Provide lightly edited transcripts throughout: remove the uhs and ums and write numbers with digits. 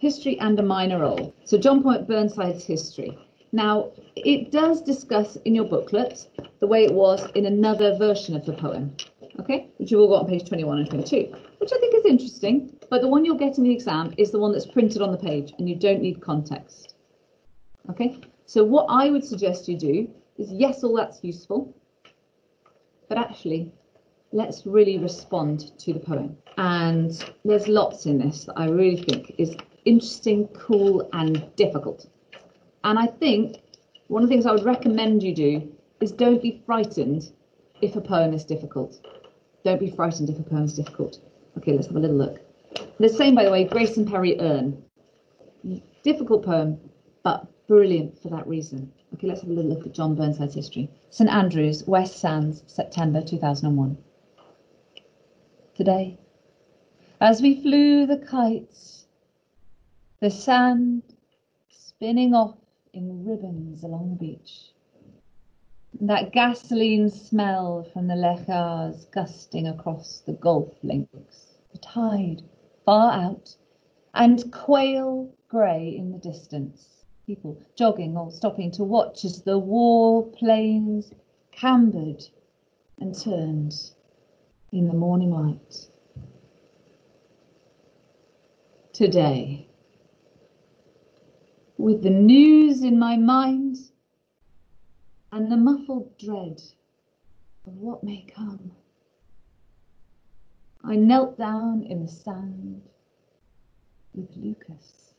History and a Minor Role. So John Burnside's history. Now, it does discuss in your booklet the way it was in another version of the poem, okay, which you've all got on page 21 and 22, which I think is interesting, but the one you'll get in the exam is the one that's printed on the page, and you don't need context, okay? So what I would suggest you do is, yes, all that's useful, but actually, let's really respond to the poem. And there's lots in this that I really think is interesting, cool, and difficult. And I think one of the things I would recommend you do is don't be frightened if a poem is difficult. Don't be frightened if a poem is difficult. Okay, let's have a little look. The same, by the way, Grayson Perry Urn. Difficult poem, but brilliant for that reason. Okay, let's have a little look at John Burnside's history. St Andrews, West Sands, September 2001. Today, as we flew the kites, the sand spinning off in ribbons along the beach, that gasoline smell from the lechars gusting across the golf links, the tide far out, and quail grey in the distance, people jogging or stopping to watch as the war planes cambered and turned in the morning light. Today, with the news in my mind and the muffled dread of what may come, I knelt down in the sand with Lucas,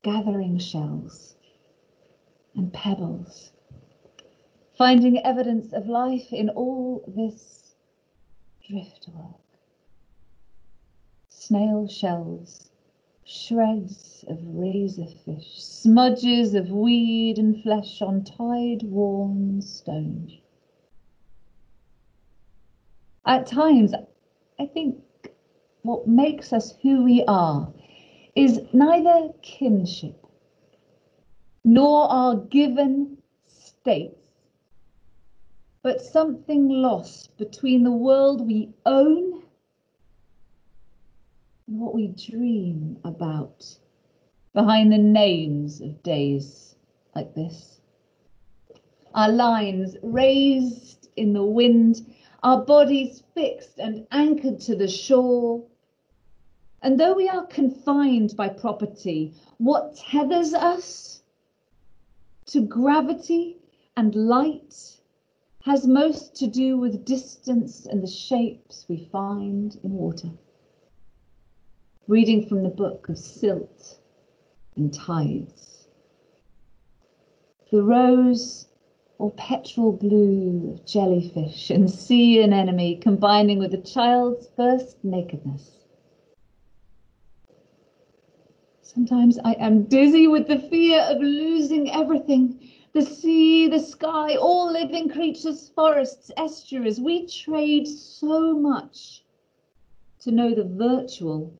gathering shells and pebbles, finding evidence of life in all this driftwork. Snail shells, shreds of razorfish, smudges of weed and flesh on tide-worn stone. At times, I think what makes us who we are is neither kinship nor our given states, but something lost between the world we own and what we dream about behind the names of days like this. Our lines raised in the wind, our bodies fixed and anchored to the shore. And though we are confined by property, what tethers us to gravity and light has most to do with distance and the shapes we find in water. Reading from the book of silt and tides. The rose or petrol blue of jellyfish and sea anemone combining with a child's first nakedness. Sometimes I am dizzy with the fear of losing everything. The sea, the sky, all living creatures, forests, estuaries. We trade so much to know the virtual.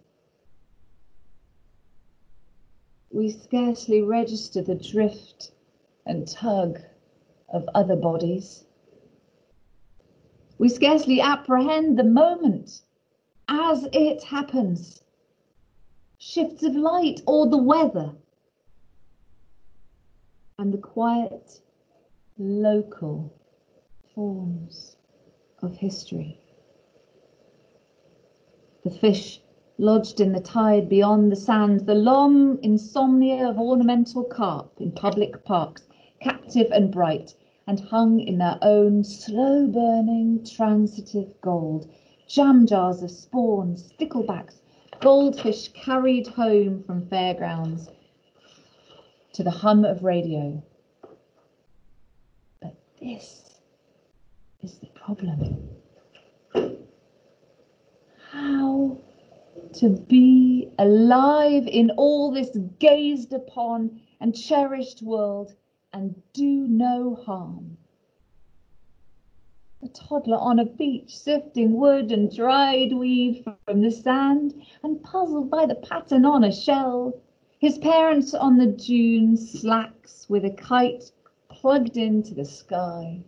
We scarcely register the drift and tug of other bodies. We scarcely apprehend the moment as it happens. Shifts of light or the weather. And the quiet, local forms of history. The fish lodged in the tide beyond the sand, the long insomnia of ornamental carp in public parks, captive and bright, and hung in their own slow-burning, transitive gold, jam jars of spawn, sticklebacks, goldfish carried home from fairgrounds, to the hum of radio. But this is the problem. How to be alive in all this gazed upon and cherished world and do no harm. A toddler on a beach sifting wood and dried weed from the sand and puzzled by the pattern on a shell. His parents on the dunes, slacks with a kite plugged into the sky.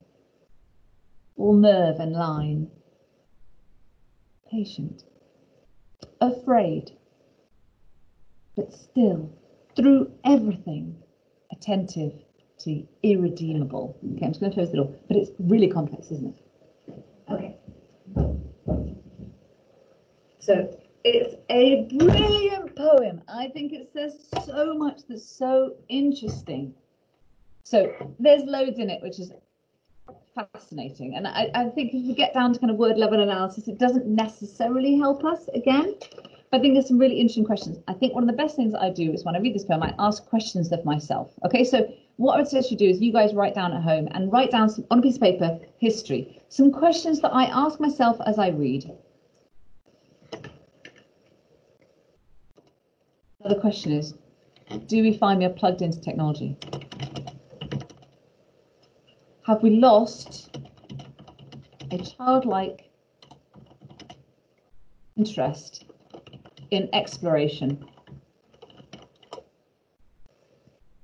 All nerve and line. Patient. Afraid. but still, through everything, attentive to irredeemable. Okay, I'm just going to close the door, but it's really complex, isn't it? Okay. So it's a brilliant poem. I think it says so much that's so interesting. So there's loads in it, which is fascinating. And I think if we get down to kind of word level analysis, it doesn't necessarily help us again. But I think there's some really interesting questions. I think one of the best things that I do is when I read this poem, I ask questions of myself. Okay, so what I would suggest you do is you guys write down at home and write down some, on a piece of paper, history, some questions that I ask myself as I read. The question is, do we find we are plugged into technology? Have we lost a childlike interest in exploration?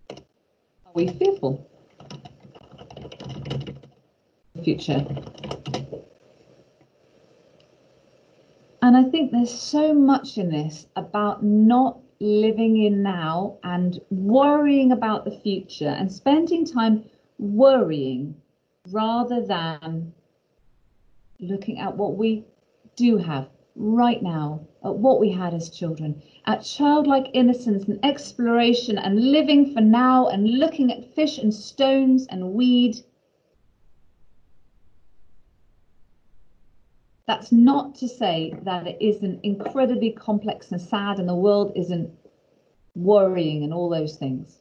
Are we fearful of the future? And I think there's so much in this about not living in now and worrying about the future and spending time worrying rather than looking at what we do have right now, at what we had as children, at childlike innocence and exploration and living for now and looking at fish and stones and weed. That's not to say that it isn't incredibly complex and sad and the world isn't worrying and all those things.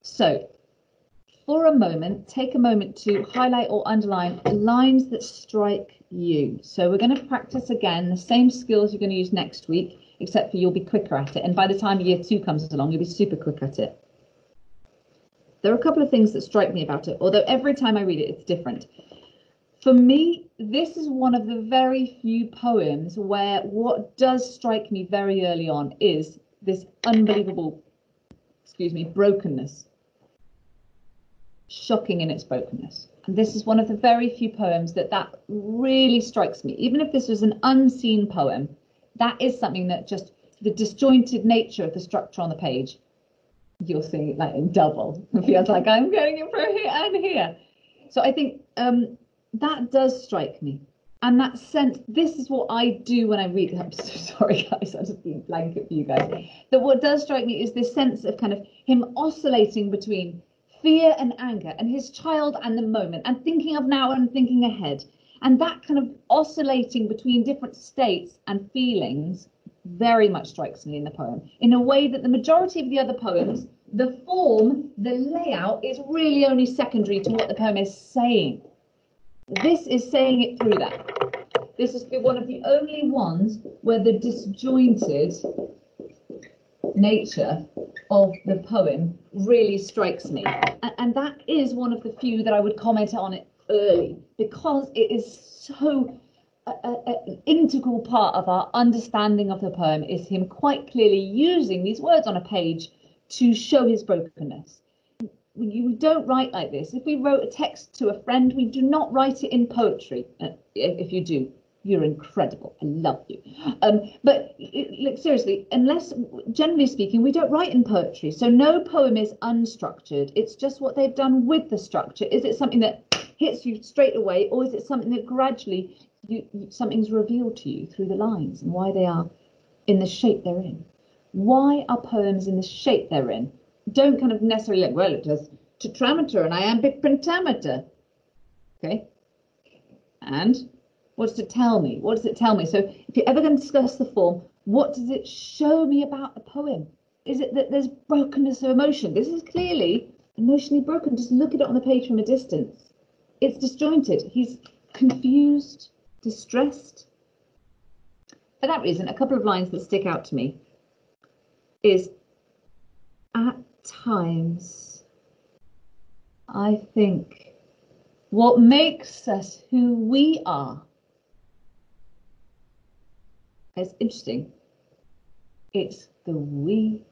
So, for a moment, take a moment to highlight or underline lines that strike you. So we're going to practice again the same skills you're going to use next week, except for you'll be quicker at it. And by the time year 2 comes along, you'll be super quick at it. There are a couple of things that strike me about it, although every time I read it, it's different. For me, this is one of the very few poems where what does strike me very early on is this unbelievable, brokenness. Shocking in its brokenness. And this is one of the very few poems that really strikes me. Even if this was an unseen poem, that is something that just the disjointed nature of the structure on the page, you'll see like in double. It feels like I'm going in for here and here. So I think that does strike me. And that sense, this is what I do when I read. I'm so sorry, guys, I'm just being blanket for you guys. That what does strike me is this sense of kind of him oscillating between fear and anger and his child and the moment and thinking of now and thinking ahead. And that kind of oscillating between different states and feelings very much strikes me in the poem in a way that the majority of the other poems, the form, the layout is really only secondary to what the poem is saying. This is saying it through that. This is one of the only ones where the disjointed nature of the poem really strikes me. And that is one of the few that I would comment on it early, because it is so an integral part of our understanding of the poem is him quite clearly using these words on a page to show his brokenness. We don't write like this. If we wrote a text to a friend, we do not write it in poetry. If you do, you're incredible. I love you. But like, seriously, unless, generally speaking, we don't write in poetry. So no poem is unstructured. It's just what they've done with the structure. Is it something that hits you straight away, or is it something that gradually something's revealed to you through the lines and why they are in the shape they're in? Why are poems in the shape they're in? Don't kind of necessarily like, well, it has tetrameter and iambic pentameter. Okay. And what does it tell me? What does it tell me? So if you're ever going to discuss the form, what does it show me about the poem? Is it that there's brokenness of emotion? This is clearly emotionally broken. Just look at it on the page from a distance. It's disjointed. He's confused, distressed. For that reason, a couple of lines that stick out to me is, at times, I think what makes us who we are is interesting. It's the we,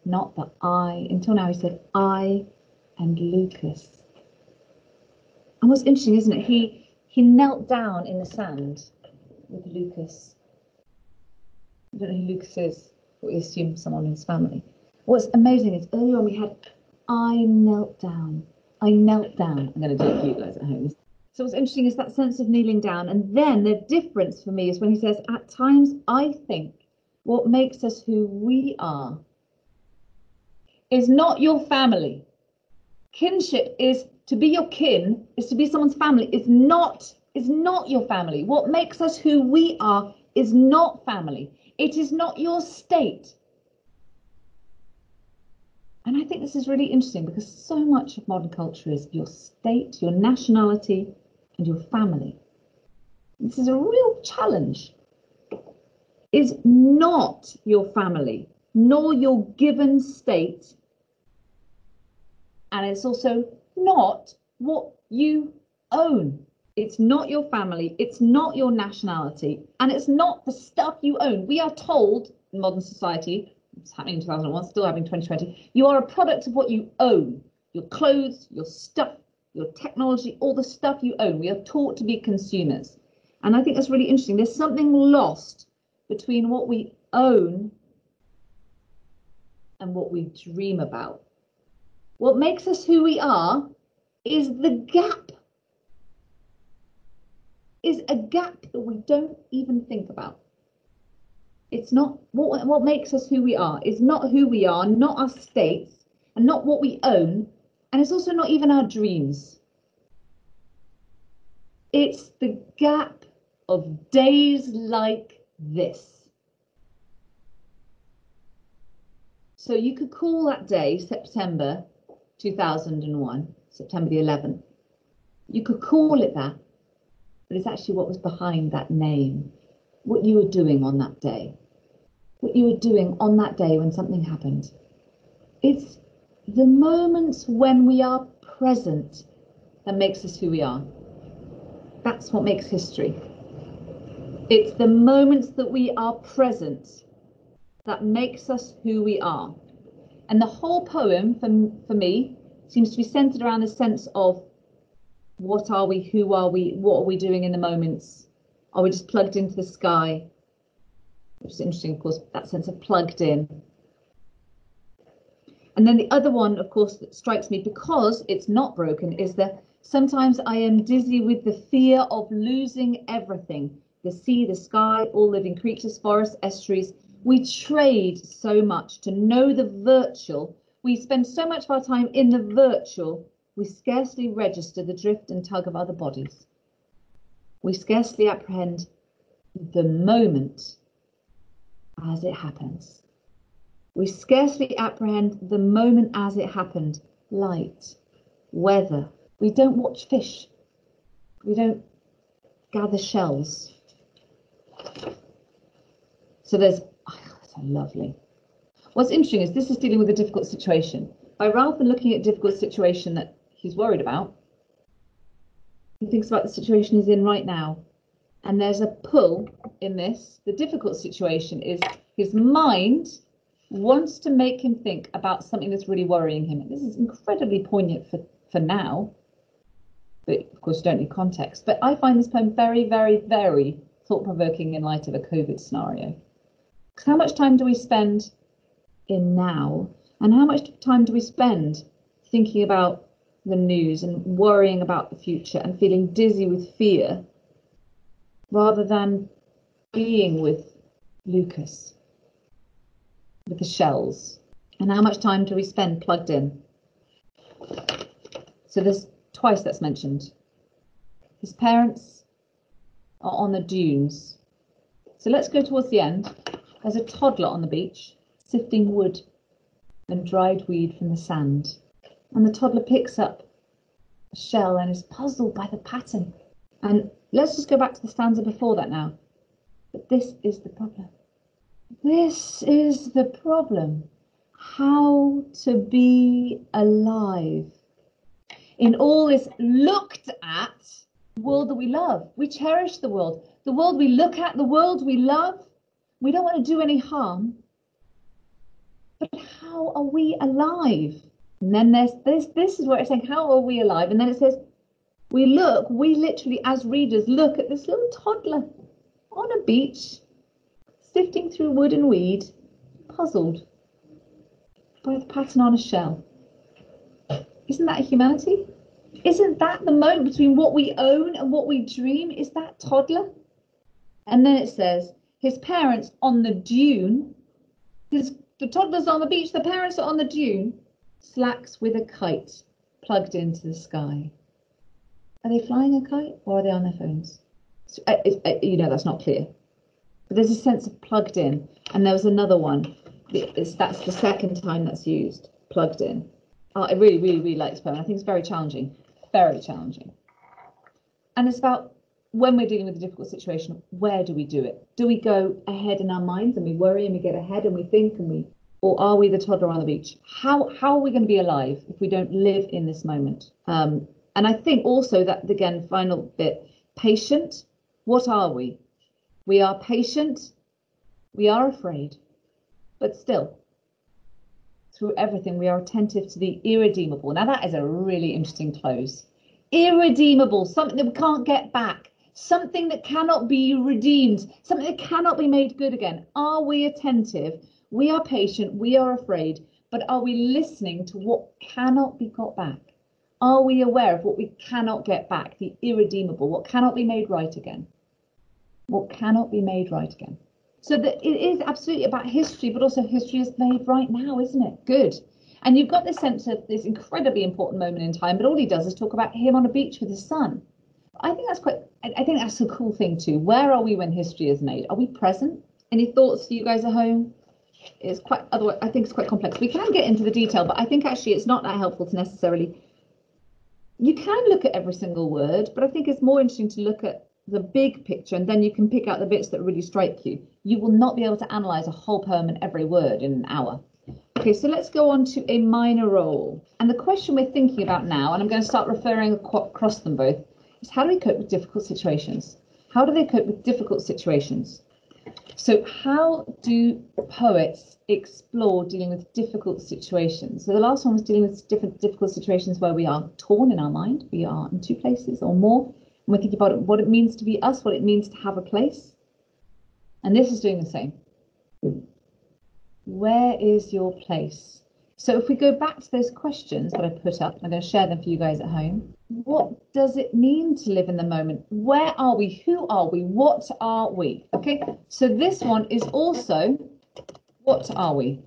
not the I. Until now he said I and Lucas. And what's interesting, isn't it? He knelt down in the sand with Lucas. I don't know who Lucas is, but we assume someone in his family. What's amazing is earlier on we had, I knelt down. I'm going to do it for you guys at home. So what's interesting is that sense of kneeling down. And then the difference for me is when he says, at times I think what makes us who we are is not your family. Kinship is to be your kin, is to be someone's family, is not your family. What makes us who we are is not family. It is not your state. And I think this is really interesting because so much of modern culture is your state, your nationality, and your family. This is a real challenge. Is not your family, nor your given state. And it's also not what you own. It's not your family, it's not your nationality, and it's not the stuff you own. We are told in modern society, it's happening in 2001, still happening in 2020, you are a product of what you own. Your clothes, your stuff, your technology, all the stuff you own. We are taught to be consumers. And I think that's really interesting. There's something lost between what we own and what we dream about. What makes us who we are is the gap. Is a gap that we don't even think about. It's not what makes us who we are. Is not who we are, not our states, and not what we own, and it's also not even our dreams. It's the gap of days like this. So you could call that day September 2001, September the 11th. You could call it that, but it's actually what was behind that name, what you were doing on that day, what you were doing on that day when something happened. It's the moments when we are present that makes us who we are. That's what makes history. It's the moments that we are present that makes us who we are. And the whole poem, for me, seems to be centered around the sense of what are we, who are we, what are we doing in the moments? Are we just plugged into the sky? Which is interesting, of course, that sense of plugged in. And then the other one, of course, that strikes me because it's not broken is that sometimes I am dizzy with the fear of losing everything. The sea, the sky, all living creatures, forests, estuaries. We trade so much to know the virtual. We spend so much of our time in the virtual, we scarcely register the drift and tug of other bodies. We scarcely apprehend the moment as it happens. We scarcely apprehend the moment as it happened. Light, weather. We don't watch fish. We don't gather shells. So there's, oh, so lovely. What's interesting is this is dealing with a difficult situation. By rather than looking at a difficult situation that he's worried about, he thinks about the situation he's in right now. And there's a pull in this. The difficult situation is his mind wants to make him think about something that's really worrying him. And this is incredibly poignant for now. But of course, you don't need context. But I find this poem very, very, very thought-provoking in light of a COVID scenario. Because how much time do we spend in now? And how much time do we spend thinking about the news and worrying about the future and feeling dizzy with fear rather than being with Lucas, with the shells? And how much time do we spend plugged in? So there's twice that's mentioned. His parents are on the dunes. So let's go towards the end. There's a toddler on the beach sifting wood and dried weed from the sand. And the toddler picks up a shell and is puzzled by the pattern. And let's just go back to the stanza before that now. But this is the problem. This is the problem. How to be alive in all this looked at world that we love. We cherish the world we look at, the world we love. We don't want to do any harm. But how are we alive? And then there's this is where it's saying, how are we alive? And then it says, we literally as readers look at this little toddler on a beach, sifting through wood and weed, puzzled by the pattern on a shell. Isn't that humanity? Isn't that the moment between what we own and what we dream? Is that toddler? And then it says, his parents on the dune, the toddler's on the beach, the parents are on the dune, slacks with a kite plugged into the sky. Are they flying a kite or are they on their phones? So, that's not clear. But there's a sense of plugged in. And there was another one. That's the second time that's used, plugged in. I really, really, really like this poem. I think it's very challenging. Very challenging. And it's about when we're dealing with a difficult situation, where do we do it? Do we go ahead in our minds and we worry and we get ahead and we think or are we the toddler on the beach? How are we going to be alive if we don't live in this moment? And I think also that, again, final bit, patient. What are we? We are patient. We are afraid, but still, through everything, we are attentive to the irredeemable. Now, that is a really interesting close. Irredeemable, something that we can't get back, something that cannot be redeemed, something that cannot be made good again. Are we attentive? We are patient, we are afraid, but are we listening to what cannot be got back? Are we aware of what we cannot get back, the irredeemable, what cannot be made right again? What cannot be made right again? So that it is absolutely about history, but also history is made right now, isn't it? Good. And you've got this sense of this incredibly important moment in time, but all he does is talk about him on a beach with his son. I think that's a cool thing too. Where are we when history is made? Are we present? Any thoughts for you guys at home? It's quite, otherwise, I think it's quite complex. We can get into the detail, but I think actually it's not that helpful to necessarily. You can look at every single word, but I think it's more interesting to look at the big picture, and then you can pick out the bits that really strike you. You will not be able to analyze a whole poem and every word in an hour. Okay, so let's go on to a minor role. And the question we're thinking about now, and I'm going to start referring across them both, is how do we cope with difficult situations? How do they cope with difficult situations? So how do poets explore dealing with difficult situations? So the last one was dealing with difficult situations where we are torn in our mind. We are in two places or more. And we're thinking about what it means to be us, what it means to have a place. And this is doing the same. Where is your place? So if we go back to those questions that I put up, I'm going to share them for you guys at home. What does it mean to live in the moment? Where are we? Who are we? What are we? Okay, so this one is also, what are we?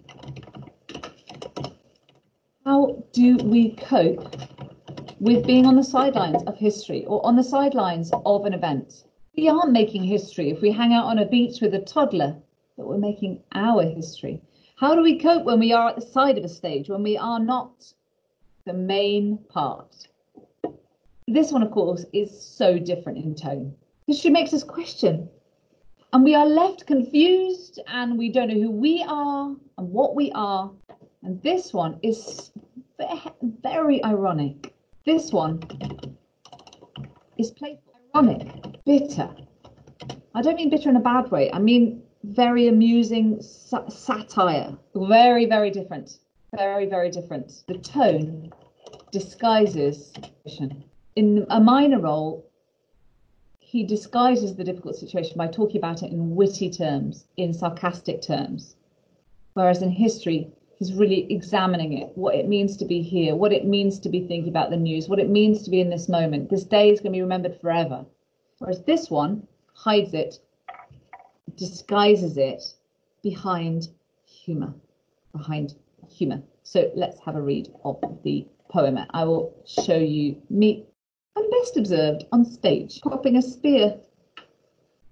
How do we cope with being on the sidelines of history or on the sidelines of an event? We aren't making history if we hang out on a beach with a toddler, but we're making our history. How do we cope when we are at the side of a stage, when we are not the main part? This one, of course, is so different in tone. History makes us question, and we are left confused, and we don't know who we are and what we are. And this one is very ironic. This one is playful, ironic, bitter. I don't mean bitter in a bad way. I mean very amusing satire. Very, very different. Very, very different. The tone disguises. In a minor role, he disguises the difficult situation by talking about it in witty terms, in sarcastic terms. Whereas in history, he's really examining it, what it means to be here, what it means to be thinking about the news, what it means to be in this moment. This day is going to be remembered forever. Whereas this one hides it, disguises it behind humour. So let's have a read of the poem. I will show you me. I'm best observed on stage, popping a spear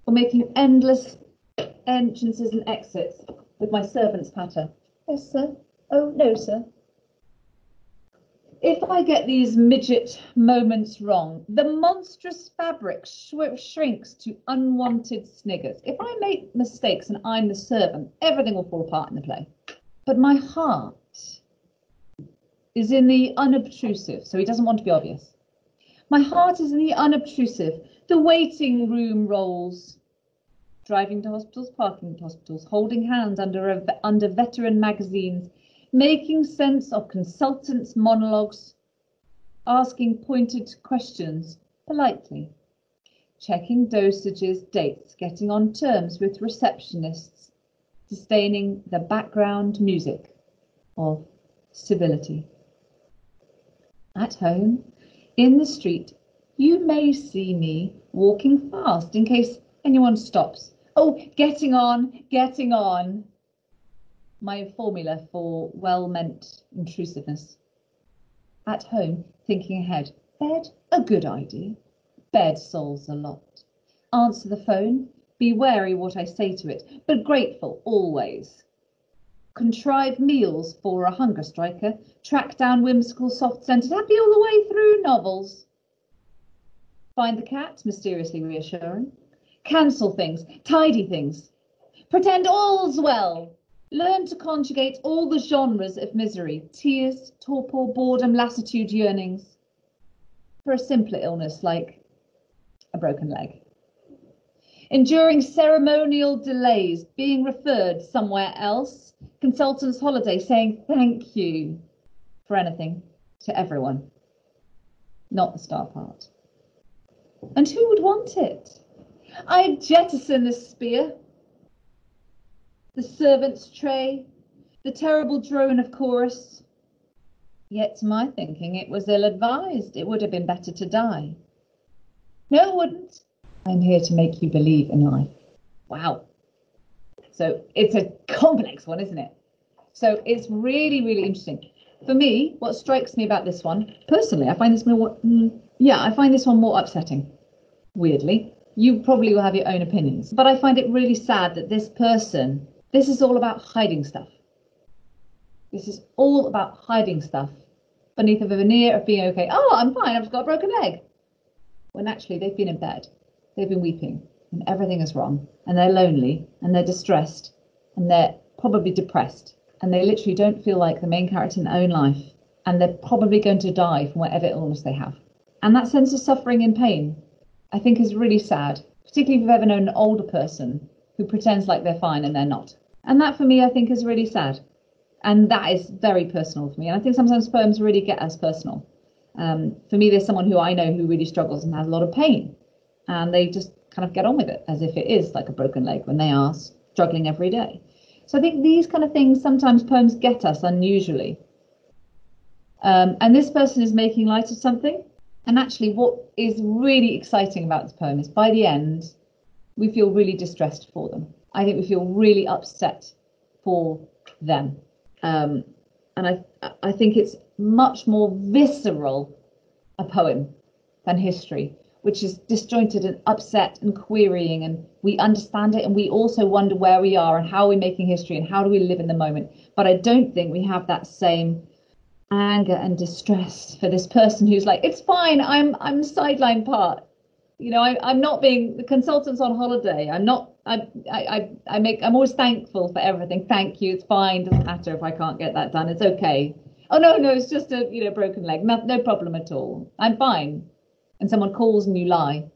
or making endless entrances and exits with my servant's patter. Yes, sir. Oh, no, sir. If I get these midget moments wrong, the monstrous fabric shrinks to unwanted sniggers. If I make mistakes and I'm the servant, everything will fall apart in the play. But my heart is in the unobtrusive, so he doesn't want to be obvious. My heart is in the unobtrusive, the waiting room roles, driving to hospitals, parking at hospitals, holding hands under veteran magazines, making sense of consultants' monologues, asking pointed questions politely, checking dosages, dates, getting on terms with receptionists, sustaining the background music of civility. At home, in the street, you may see me walking fast in case anyone stops. Oh, getting on, getting on. My formula for well-meant intrusiveness. At home, thinking ahead. Bed, a good idea. Bed solves a lot. Answer the phone, be wary what I say to it, but grateful always. Contrive meals for a hunger striker, track down whimsical, soft-scented, happy all the way through novels. Find the cat, mysteriously reassuring. Cancel things, tidy things. Pretend all's well. Learn to conjugate all the genres of misery, tears, torpor, boredom, lassitude, yearnings. For a simpler illness like a broken leg. Enduring ceremonial delays, being referred somewhere else. Consultant's holiday, saying thank you for anything to everyone. Not the star part. And who would want it? I'd jettison the spear, the servant's tray, the terrible drone of chorus. Yet to my thinking it was ill-advised. It would have been better to die. No, it wouldn't. I'm here to make you believe in life. Wow. So it's a complex one, isn't it? So it's really, really interesting. For me, what strikes me about this one, personally, I find this I find this one more upsetting. Weirdly, you probably will have your own opinions, but I find it really sad that this is all about hiding stuff. This is all about hiding stuff beneath a veneer of being okay. Oh, I'm fine, I've just got a broken leg. When actually they've been in bed, they've been weeping, and everything is wrong, and they're lonely, and they're distressed, and they're probably depressed, and they literally don't feel like the main character in their own life, and they're probably going to die from whatever illness they have. And that sense of suffering and pain, I think, is really sad, particularly if you've ever known an older person who pretends like they're fine and they're not. And that, for me, I think is really sad. And that is very personal for me. And I think sometimes poems really get us personal. For me, there's someone who I know who really struggles and has a lot of pain. And they just kind of get on with it as if it is like a broken leg when they are struggling every day. So I think these kind of things, sometimes poems get us unusually. And this person is making light of something. And actually what is really exciting about this poem is by the end, we feel really distressed for them. I think we feel really upset for them. And I think it's much more visceral a poem than history, which is disjointed and upset and querying, and we understand it and we also wonder where we are and how we're making history and how do we live in the moment. But I don't think we have that same anger and distress for this person who's like, it's fine, I'm the sideline part. You know, I'm not being the consultant's on holiday. I'm always thankful for everything. Thank you. It's fine. Doesn't matter if I can't get that done. It's okay. Oh no, it's just a broken leg. No problem at all. I'm fine. And someone calls and you lie.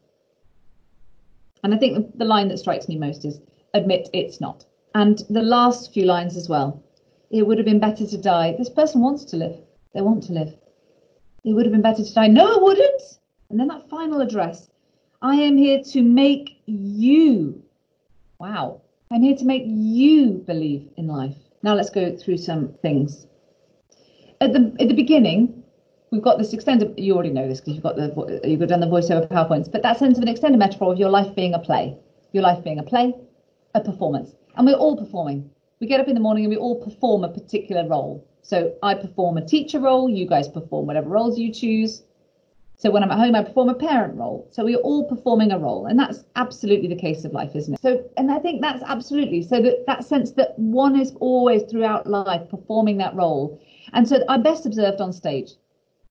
And I think the line that strikes me most is admit it's not. And the last few lines as well. It would have been better to die. This person wants to live. They want to live. It would have been better to die. No, it wouldn't. And then that final address. I am here to make you. Wow. I'm here to make you believe in life. Now let's go through some things. At the beginning, we've got this extended, you already know this because you've done the voiceover PowerPoints, but that sense of an extended metaphor of your life being a play. Your life being a play, a performance. And we're all performing. We get up in the morning and we all perform a particular role. So I perform a teacher role, you guys perform whatever roles you choose. So when I'm at home, I perform a parent role. So we're all performing a role. And that's absolutely the case of life, isn't it? So, and I think that's absolutely, so that sense that one is always throughout life performing that role. And so I'm best observed on stage.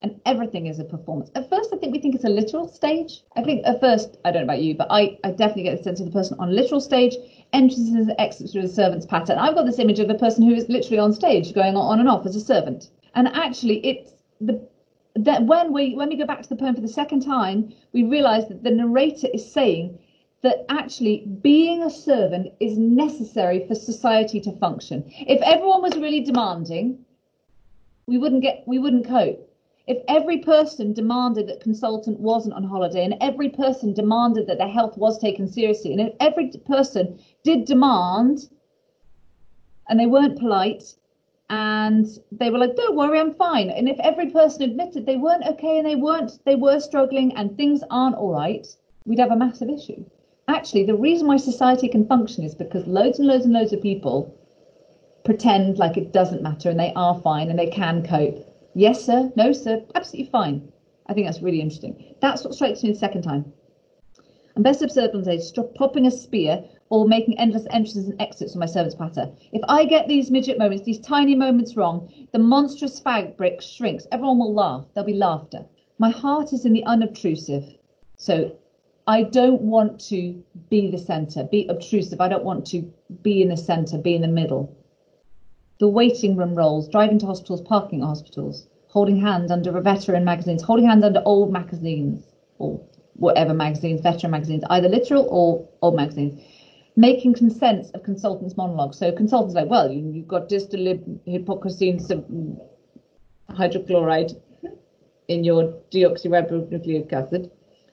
And everything is a performance. At first, I think we think it's a literal stage. I think at first, I don't know about you, but I definitely get the sense of the person on a literal stage, entrances and exits through the servant's pattern. I've got this image of the person who is literally on stage going on and off as a servant. And actually, it's that when we go back to the poem for the second time, we realise that the narrator is saying that actually being a servant is necessary for society to function. If everyone was really demanding, we wouldn't cope. If every person demanded that consultant wasn't on holiday, and every person demanded that their health was taken seriously, and if every person did demand and they weren't polite, and they were like, don't worry, I'm fine. And if every person admitted they weren't okay and they were struggling and things aren't all right, we'd have a massive issue. Actually, the reason why society can function is because loads and loads and loads of people pretend like it doesn't matter and they are fine and they can cope. Yes, sir. No, sir. Absolutely fine. I think that's really interesting. That's what strikes me the second time. I'm best observed on stage, stop popping a spear or making endless entrances and exits on my servant's platter. If I get these midget moments, these tiny moments wrong, the monstrous fabric shrinks. Everyone will laugh. There'll be laughter. My heart is in the unobtrusive. So I don't want to be the centre, be obtrusive. I don't want to be in the centre, be in the middle. The waiting room roles, driving to hospitals, parking at hospitals, holding hands under veteran magazines, holding hands under old magazines, or whatever magazines, veteran magazines, either literal or old magazines, making some sense of consultants' monologues. So consultants are like, well, you've got distal hypocrisy and hydrochloride in your deoxyribonucleic acid,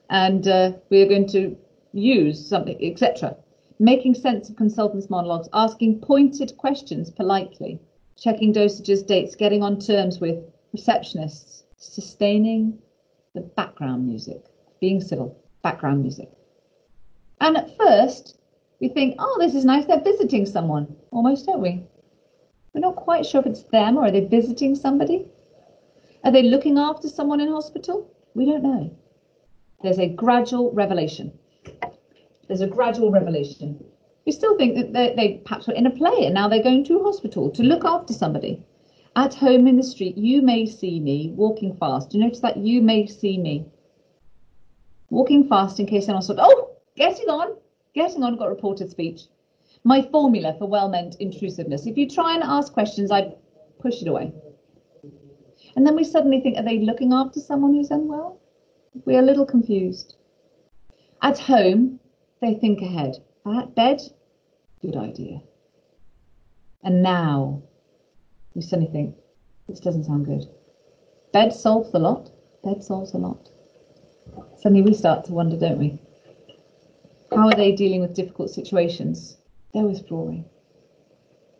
and we are going to use something, etc. Making sense of consultants' monologues, asking pointed questions politely, checking dosages, dates, getting on terms with receptionists, sustaining the background music, being civil, background music. And at first, we think, oh, this is nice, they're visiting someone. Almost, don't we? We're not quite sure if it's them or are they visiting somebody? Are they looking after someone in hospital? We don't know. There's a gradual revelation. There's a gradual revelation. We still think that they perhaps were in a play and now they're going to a hospital to look after somebody. At home in the street, you may see me walking fast. Do you notice that? You may see me walking fast in case anyone's thought, oh, getting on, got reported speech. My formula for well-meant intrusiveness. If you try and ask questions, I push it away. And then we suddenly think, are they looking after someone who's unwell? We're a little confused. At home, they think ahead. At bed, good idea. And now, we suddenly think, this doesn't sound good. Bed solves a lot. Bed solves a lot. Suddenly we start to wonder, don't we? How are they dealing with difficult situations? They're withdrawing.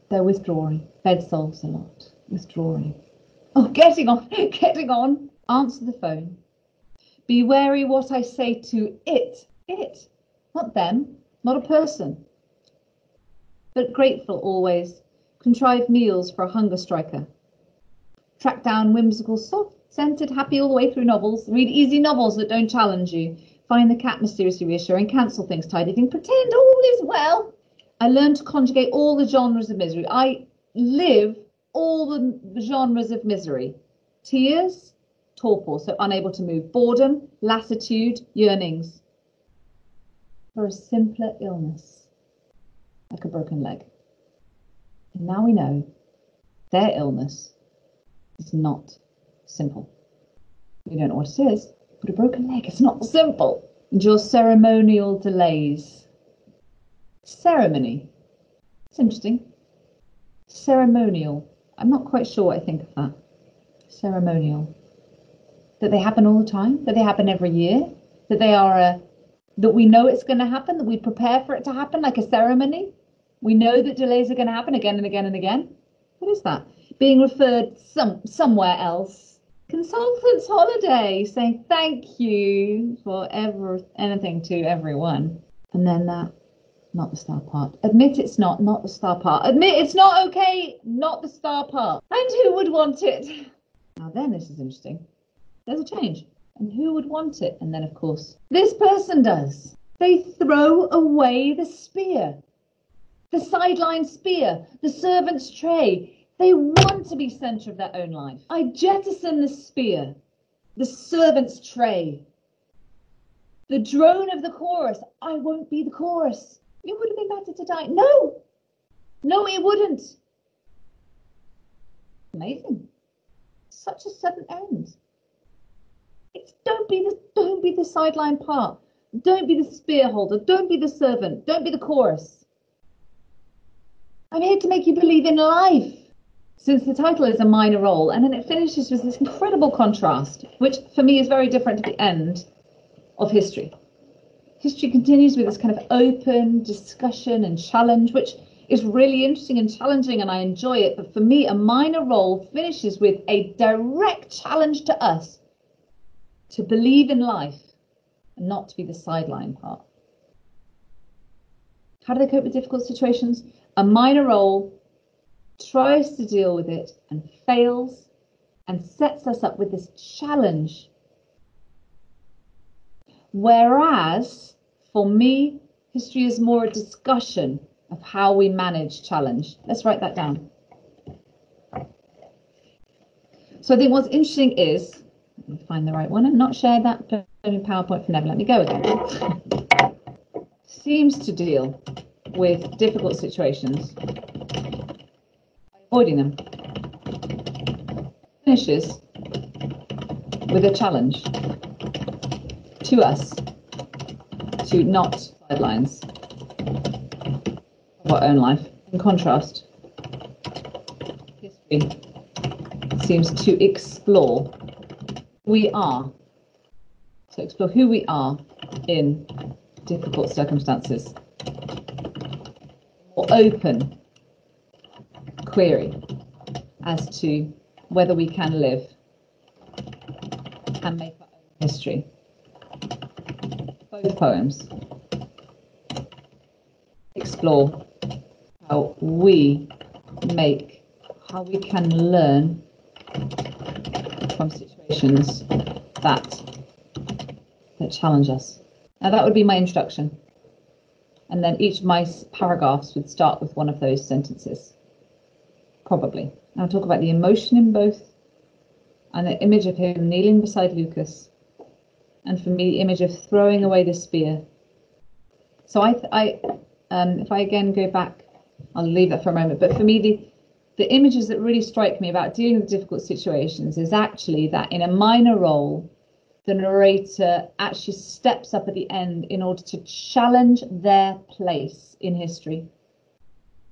They're withdrawing. Bed solves a lot. Withdrawing. Oh, getting on, getting on. Answer the phone. Be wary what I say to it. It. Not them. Not a person. But grateful always. Contrive meals for a hunger striker. Track down whimsical, soft-scented, happy all the way through novels. Read easy novels that don't challenge you. Find the cat mysteriously reassuring. Cancel things, tidy things. Pretend all is well. I learned to conjugate all the genres of misery. I live all the genres of misery. Tears, torpor, so unable to move. Boredom, lassitude, yearnings. For a simpler illness, like a broken leg. And now we know their illness is not simple. We don't know what it is, but a broken leg is not simple. Endure ceremonial delays. Ceremony. It's interesting. Ceremonial. I'm not quite sure what I think of that. Ceremonial. That they happen all the time? That they happen every year? That they are that we know it's going to happen? That we prepare for it to happen like a ceremony? We know that delays are going to happen again and again and again. What is that? Being referred somewhere else. Consultant's holiday, saying thank you for anything to everyone. And then that, not the star part. Admit it's not the star part. Admit it's not okay, not the star part. And who would want it? Now then, this is interesting. There's a change. And who would want it? And then, of course, this person does. They throw away the spear. The sideline spear, the servant's tray. They want to be centre of their own life. I jettison the spear, the servant's tray. The drone of the chorus. I won't be the chorus. It would have been better to die. No, it wouldn't. Amazing. Such a sudden end. It's don't be the sideline part. Don't be the spear holder. Don't be the servant. Don't be the chorus. I'm here to make you believe in life. Since the title is a minor role, and then it finishes with this incredible contrast, which for me is very different to the end of history. History continues with this kind of open discussion and challenge, which is really interesting and challenging, and I enjoy it. But for me, a minor role finishes with a direct challenge to us to believe in life and not to be the sideline part. How do they cope with difficult situations? A minor role tries to deal with it and fails and sets us up with this challenge. Whereas, for me, history is more a discussion of how we manage challenge. Let's write that down. So I think what's interesting is, let me find the right one. I've not shared that PowerPoint for never. Let me go with it. Seems to deal with difficult situations, avoiding them. Finishes with a challenge to us to not sidelines of our own life. In contrast, history seems to explore who we are, to explore who we are in difficult circumstances. More open query as to whether we can live and make our own history. Both poems explore how we can learn from situations that challenge us. Now that would be my introduction. And then each of my paragraphs would start with one of those sentences. Probably. I'll talk about the emotion in both, and the image of him kneeling beside Lucas, and for me, the image of throwing away the spear. So if I again go back, I'll leave that for a moment. But for me, the images that really strike me about dealing with difficult situations is actually that in a minor role, the narrator actually steps up at the end in order to challenge their place in history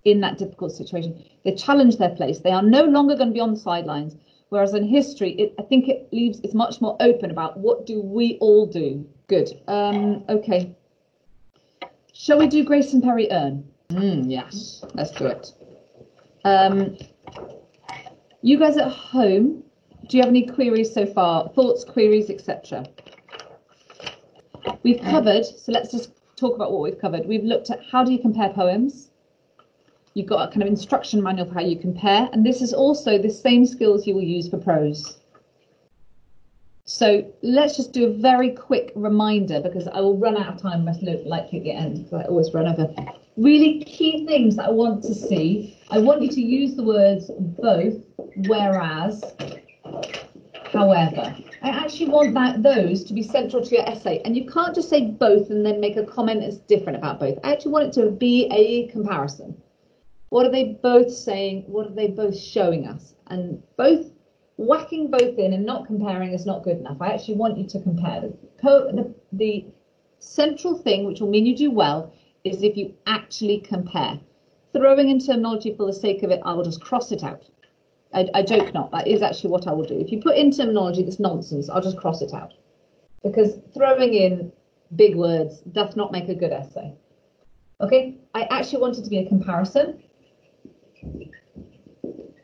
in that difficult situation. They challenge their place. They are no longer going to be on the sidelines. Whereas in history, I think it's much more open about what do we all do. Good. Okay. Shall we do Grace and Perry Erne? Yes, let's do it. You guys at home, do you have any queries so far? Thoughts, queries, etc.? We've covered, so let's just talk about what we've covered. We've looked at how do you compare poems. You've got a kind of instruction manual for how you compare, and this is also the same skills you will use for prose. So let's just do a very quick reminder, because I will run out of time most likely at the end, because I always run over. Really key things that I want to see. I want you to use the words both, whereas, however. I actually want those to be central to your essay, and you can't just say both and then make a comment that's different about both. I actually want it to be a comparison. What are they both saying? What are they both showing us? And whacking both in and not comparing is not good enough. I actually want you to compare. The central thing, which will mean you do well, is if you actually compare. Throwing in terminology for the sake of it, I will just cross it out. I joke not. That is actually what I will do. If you put in terminology that's nonsense, I'll just cross it out. Because throwing in big words does not make a good essay. Okay? I actually want it to be a comparison.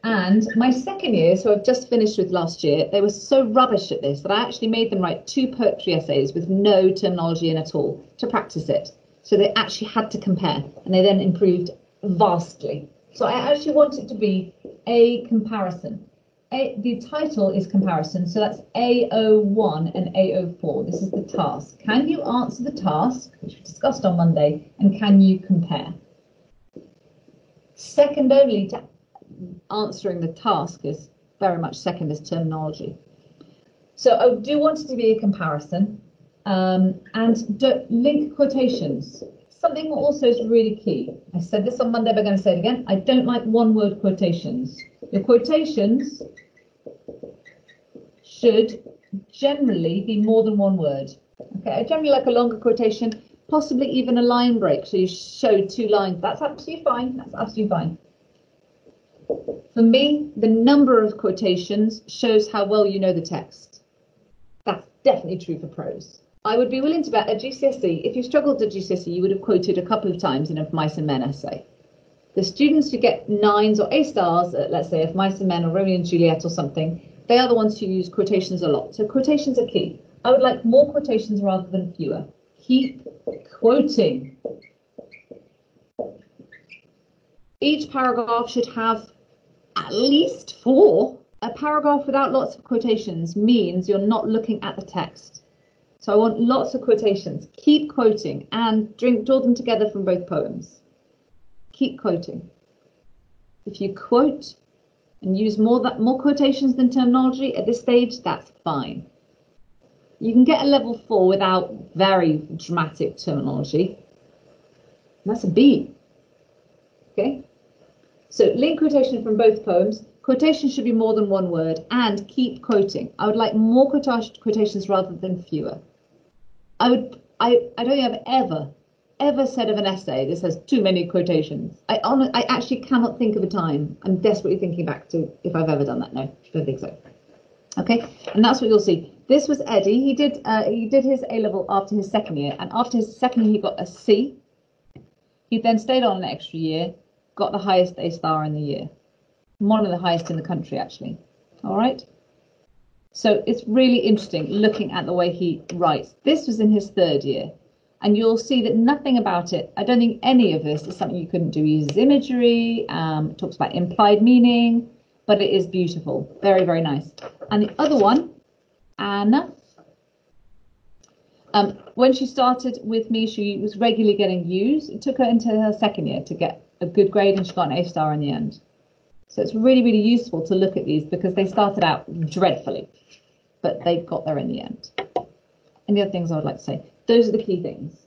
And my second year, so I've just finished with last year, they were so rubbish at this that I actually made them write 2 poetry essays with no terminology in at all to practice it. So they actually had to compare, and they then improved vastly. So I actually want it to be a comparison. The title is comparison, so that's A01 and A04. This is the task. Can you answer the task, which we discussed on Monday, and can you compare? Second only to answering the task is very much second as terminology. So I do want it to be a comparison, and link quotations. Something also is really key. I said this on Monday, but I'm going to say it again. I don't like one-word quotations. Your quotations should generally be more than one word. Okay, I generally like a longer quotation, possibly even a line break, so you show 2 lines. That's absolutely fine. That's absolutely fine. For me, the number of quotations shows how well you know the text. That's definitely true for prose. I would be willing to bet at GCSE, if you struggled at GCSE, you would have quoted a couple of times in a Mice and Men essay. The students who get 9s or A stars, let's say if Mice and Men or Romeo and Juliet or something, they are the ones who use quotations a lot. So quotations are key. I would like more quotations rather than fewer. Keep quoting. Each paragraph should have at least 4. A paragraph without lots of quotations means you're not looking at the text. So I want lots of quotations. Keep quoting and draw them together from both poems. Keep quoting. If you quote and use more quotations than terminology at this stage, that's fine. You can get a level 4 without very dramatic terminology. And that's a B. Okay? So link quotation from both poems. Quotation should be more than 1 word, and keep quoting. I would like more quotations rather than fewer. I don't think I've ever said of an essay this has too many quotations. I actually cannot think of a time. I'm desperately thinking back to if I've ever done that. No, I don't think so. Okay, and that's what you'll see. This was Eddie. He did his A level after his 2nd year, and after his 2nd year he got a C. He then stayed on an extra year, got the highest A star in the year, one of the highest in the country actually. All right. So it's really interesting looking at the way he writes. This was in his 3rd year, and you'll see that nothing about it, I don't think any of this is something you couldn't do. He uses imagery, it talks about implied meaning, but it is beautiful. Very, very nice. And the other one, Anna, when she started with me, she was regularly getting U's. It took her into her 2nd year to get a good grade, and she got an A star in the end. So it's really, really useful to look at these because they started out dreadfully, but they got there in the end. And the other things I would like to say, those are the key things.